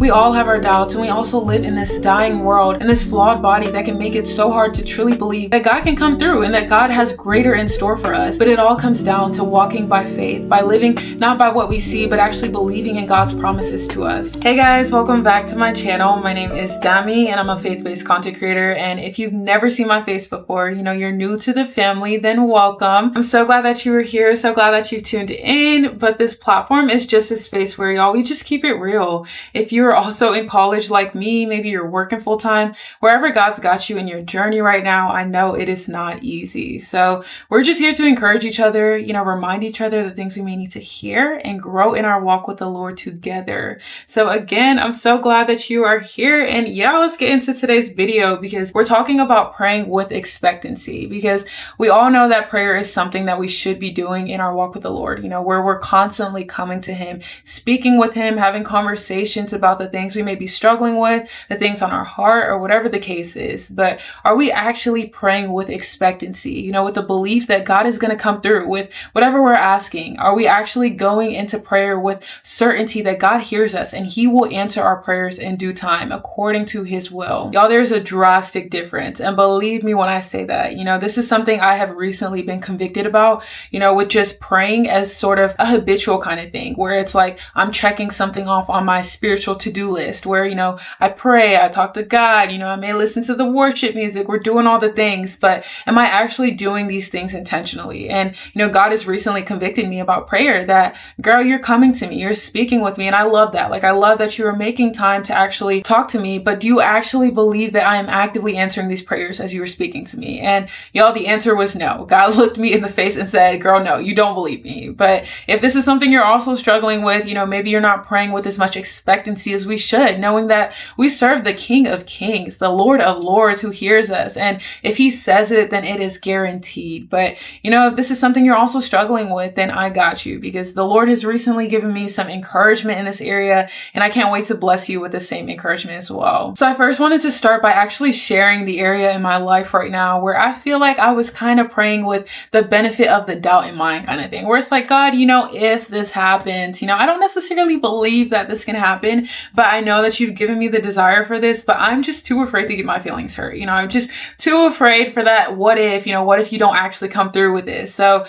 We all have our doubts, and we also live in this dying world and this flawed body that can make it so hard to truly believe that God can come through and that God has greater in store for us. But it all comes down to walking by faith, by living not by what we see, but actually believing in God's promises to us. Hey guys, welcome back to my channel. My name is Dami and I'm a faith-based content creator. And if you've never seen my face before, you're new to the family, then welcome. I'm so glad that you were here, so glad that you tuned in. But this platform is just a space where we just keep it real. If you're also in college like me, maybe you're working full time, wherever God's got you in your journey right now, I know it is not easy. So we're just here to encourage each other, remind each other the things we may need to hear and grow in our walk with the Lord together. So again, I'm so glad that you are here. And let's get into today's video because we're talking about praying with expectancy, because we all know that prayer is something that we should be doing in our walk with the Lord, where we're constantly coming to Him, speaking with Him, having conversations about the things we may be struggling with, the things on our heart, or whatever the case is. But are we actually praying with expectancy, with the belief that God is going to come through with whatever we're asking? Are we actually going into prayer with certainty that God hears us and He will answer our prayers in due time according to His will? There's a drastic difference. And believe me when I say that, this is something I have recently been convicted about, with just praying as sort of a habitual kind of thing, where it's like I'm checking something off on my spiritual to-do list, where, I pray, I talk to God, I may listen to the worship music, we're doing all the things, but am I actually doing these things intentionally? And, God has recently convicted me about prayer that, girl, you're coming to me, you're speaking with me. And I love that. I love that you are making time to actually talk to me, but do you actually believe that I am actively answering these prayers as you were speaking to me? And the answer was no. God looked me in the face and said, girl, no, you don't believe me. But if this is something you're also struggling with, maybe you're not praying with as much expectancy as we should, knowing that we serve the King of Kings, the Lord of Lords, who hears us. And if He says it, then it is guaranteed. But, if this is something you're also struggling with, then I got you, because the Lord has recently given me some encouragement in this area, and I can't wait to bless you with the same encouragement as well. So I first wanted to start by actually sharing the area in my life right now where I feel like I was kind of praying with the benefit of the doubt in mind kind of thing, where it's like, God, if this happens, I don't necessarily believe that this can happen, but I know that You've given me the desire for this, but I'm just too afraid to get my feelings hurt. I'm just too afraid for that. What if you don't actually come through with this? So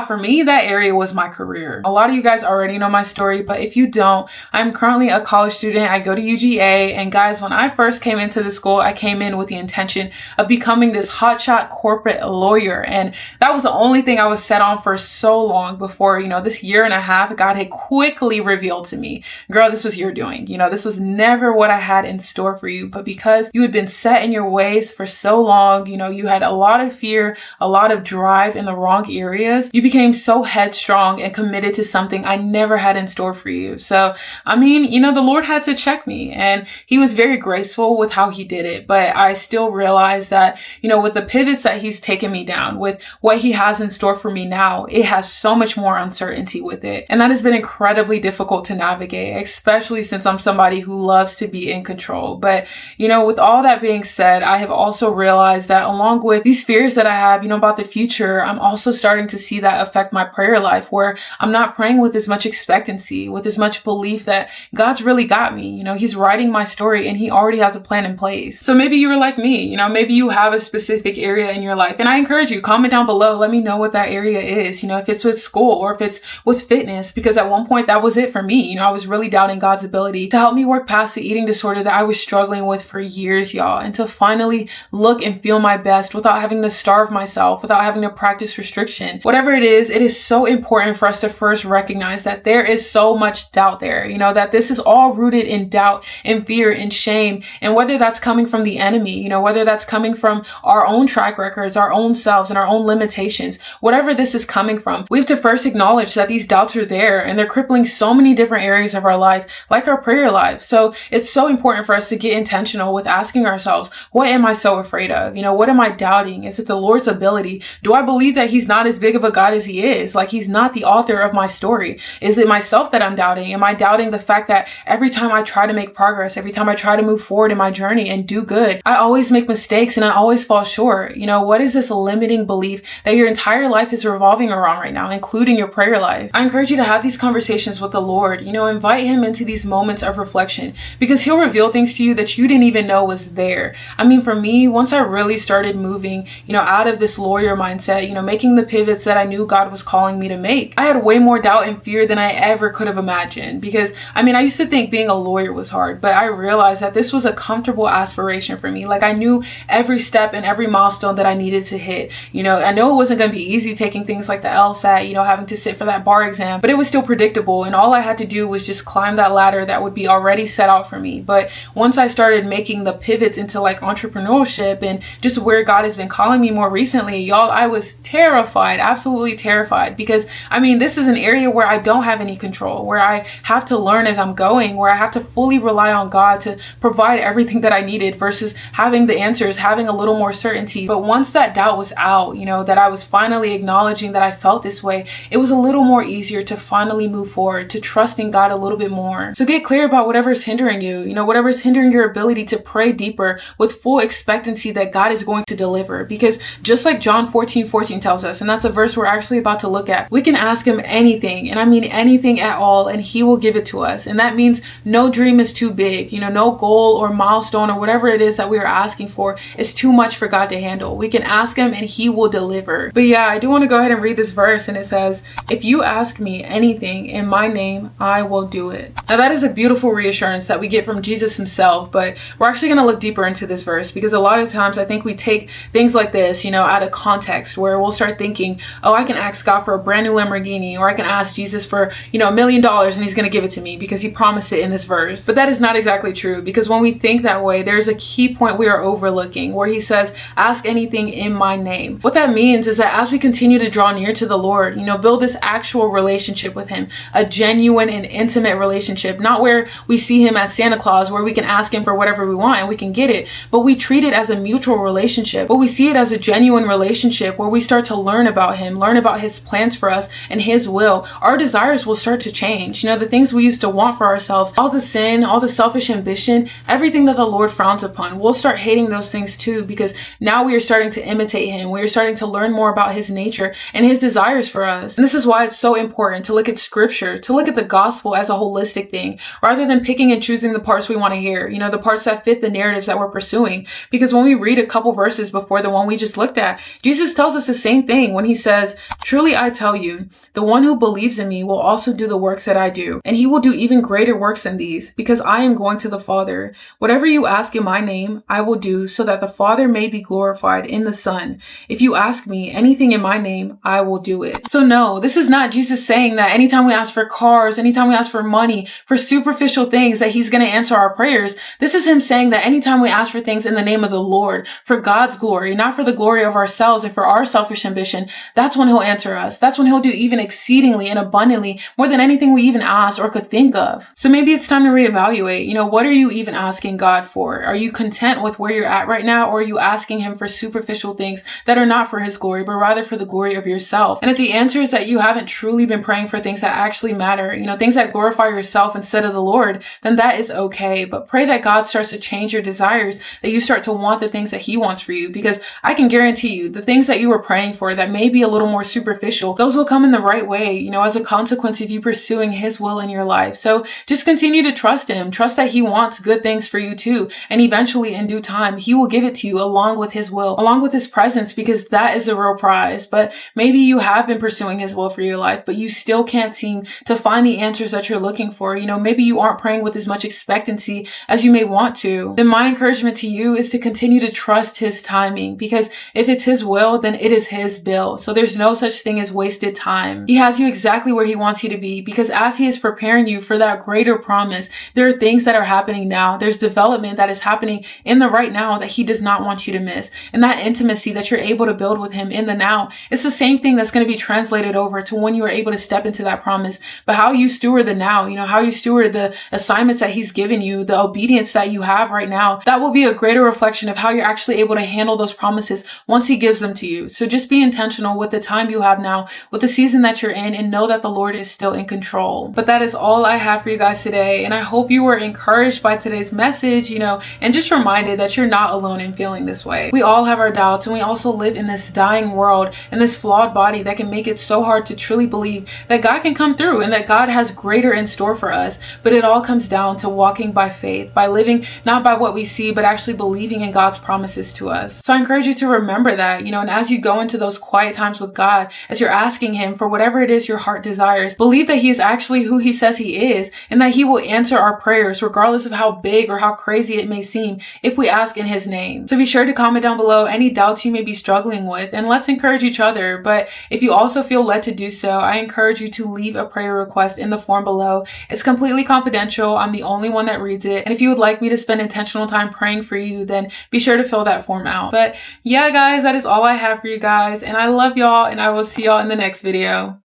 for me, that area was my career. A lot of you guys already know my story, but if you don't, I'm currently a college student. I go to UGA, and guys, when I first came into the school, I came in with the intention of becoming this hotshot corporate lawyer. And that was the only thing I was set on for so long before, this year and a half, God had quickly revealed to me, girl, this was your doing. This was never what I had in store for you. But because you had been set in your ways for so long, you had a lot of fear, a lot of drive in the wrong areas, you became so headstrong and committed to something I never had in store for you. So, the Lord had to check me, and He was very graceful with how He did it. But I still realized that, with the pivots that He's taken me down, with what He has in store for me now, it has so much more uncertainty with it. And that has been incredibly difficult to navigate, especially since I'm somebody who loves to be in control. But, with all that being said, I have also realized that along with these fears that I have, about the future, I'm also starting to see that affect my prayer life, where I'm not praying with as much expectancy, with as much belief that God's really got me. He's writing my story and He already has a plan in place. So maybe you were like me, maybe you have a specific area in your life, and I encourage you, comment down below, let me know what that area is, if it's with school or if it's with fitness, because at one point that was it for me. I was really doubting God's ability to help me work past the eating disorder that I was struggling with for years, y'all, and to finally look and feel my best without having to starve myself, without having to practice restriction. Whatever it is so important for us to first recognize that there is so much doubt there, that this is all rooted in doubt and fear and shame. And whether that's coming from the enemy, whether that's coming from our own track records, our own selves, and our own limitations, whatever this is coming from, we have to first acknowledge that these doubts are there and they're crippling so many different areas of our life, like our prayer life. So it's so important for us to get intentional with asking ourselves, what am I so afraid of? What am I doubting? Is it the Lord's ability? Do I believe that He's not as big of a God as He is? Like He's not the author of my story. Is it myself that I'm doubting? Am I doubting the fact that every time I try to make progress, every time I try to move forward in my journey and do good, I always make mistakes and I always fall short? What is this limiting belief that your entire life is revolving around right now, including your prayer life? I encourage you to have these conversations with the Lord, invite Him into these moments of of reflection, because he'll reveal things to you that you didn't even know was there. I mean, for me, once I really started moving, out of this lawyer mindset, making the pivots that I knew God was calling me to make, I had way more doubt and fear than I ever could have imagined. Because I used to think being a lawyer was hard, but I realized that this was a comfortable aspiration for me. Like, I knew every step and every milestone that I needed to hit. I know it wasn't going to be easy taking things like the LSAT, having to sit for that bar exam, but it was still predictable. And all I had to do was just climb that ladder that would be already set out for me. But once I started making the pivots into like entrepreneurship and just where God has been calling me more recently, y'all, I was terrified, absolutely terrified, because this is an area where I don't have any control, where I have to learn as I'm going, where I have to fully rely on God to provide everything that I needed versus having the answers, having a little more certainty. But once that doubt was out, that I was finally acknowledging that I felt this way, it was a little more easier to finally move forward, to trust in God a little bit more. So get clear about whatever's hindering you, whatever's hindering your ability to pray deeper with full expectancy that God is going to deliver. Because just like John 14:14 tells us, and that's a verse we're actually about to look at, we can ask him anything, and I mean anything at all, and he will give it to us. And that means no dream is too big, no goal or milestone or whatever it is that we are asking for is too much for God to handle. We can ask him and he will deliver. But yeah, I do want to go ahead and read this verse, and it says, "If you ask me anything in my name, I will do it." Now that is a beautiful reassurance that we get from Jesus himself, but we're actually going to look deeper into this verse, because a lot of times I think we take things like this, out of context, where we'll start thinking, oh, I can ask God for a brand new Lamborghini, or I can ask Jesus for, $1 million and he's going to give it to me because he promised it in this verse. But that is not exactly true, because when we think that way, there's a key point we are overlooking where he says, ask anything in my name. What that means is that as we continue to draw near to the Lord, build this actual relationship with him, a genuine and intimate relationship, not where we see him as Santa Claus, where we can ask him for whatever we want and we can get it, but we treat it as a mutual relationship. But we see it as a genuine relationship where we start to learn about him, learn about his plans for us and his will. Our desires will start to change. The things we used to want for ourselves, all the sin, all the selfish ambition, everything that the Lord frowns upon, we'll start hating those things too, because now we are starting to imitate him. We are starting to learn more about his nature and his desires for us. And this is why it's so important to look at scripture, to look at the gospel as a holistic thing, rather than picking and choosing the parts we want to hear, the parts that fit the narratives that we're pursuing. Because when we read a couple verses before the one we just looked at, Jesus tells us the same thing when he says, "Truly I tell you, the one who believes in me will also do the works that I do, and he will do even greater works than these, because I am going to the Father. Whatever you ask in my name, I will do, so that the Father may be glorified in the Son. If you ask me anything in my name, I will do it." So no, this is not Jesus saying that anytime we ask for cars, anytime we ask for money, for superficial things, that he's going to answer our prayers. This is him saying that anytime we ask for things in the name of the Lord, for God's glory, not for the glory of ourselves and for our selfish ambition, that's when he'll answer us. That's when he'll do even exceedingly and abundantly more than anything we even asked or could think of. So maybe it's time to reevaluate. What are you even asking God for? Are you content with where you're at right now, or are you asking him for superficial things that are not for his glory, but rather for the glory of yourself? And if the answer is that you haven't truly been praying for things that actually matter, things that glorify yourself instead of the Lord, then that is okay. But pray that God starts to change your desires, that you start to want the things that he wants for you, because I can guarantee you the things that you were praying for that may be a little more superficial, those will come in the right way, as a consequence of you pursuing his will in your life. So just continue to trust him. Trust that he wants good things for you too. And eventually in due time, he will give it to you along with his will, along with his presence, because that is a real prize. But maybe you have been pursuing his will for your life, but you still can't seem to find the answers that you're looking for. Maybe you aren't praying with as much expectancy as you may want to. Then my encouragement to you is to continue to trust his timing, because if it's his will, then it is his bill. So there's no such thing as wasted time. He has you exactly where he wants you to be, because as he is preparing you for that greater promise, there are things that are happening now. There's development that is happening in the right now that he does not want you to miss. And that intimacy that you're able to build with him in the now, it's the same thing that's going to be translated over to when you are able to step into that promise. But how you steward the now, how you steward the assignments that he's given you, the obedience that you have right now, that will be a greater reflection of how you're actually able to handle those promises once he gives them to you. So just be intentional with the time you have now, with the season that you're in, and know that the Lord is still in control. But that is all I have for you guys today. And I hope you were encouraged by today's message, and just reminded that you're not alone in feeling this way. We all have our doubts, and we also live in this dying world and this flawed body that can make it so hard to truly believe that God can come through and that God has greater in store for us. But but it all comes down to walking by faith, by living not by what we see, but actually believing in God's promises to us. So I encourage you to remember that, and as you go into those quiet times with God, as you're asking Him for whatever it is your heart desires, believe that He is actually who He says He is, and that He will answer our prayers regardless of how big or how crazy it may seem if we ask in His name. So be sure to comment down below any doubts you may be struggling with, and let's encourage each other. But if you also feel led to do so, I encourage you to leave a prayer request in the form below. It's completely confidential. I'm the only one that reads it. And if you would like me to spend intentional time praying for you, then be sure to fill that form out. But yeah, guys, that is all I have for you guys. And I love y'all, and I will see y'all in the next video.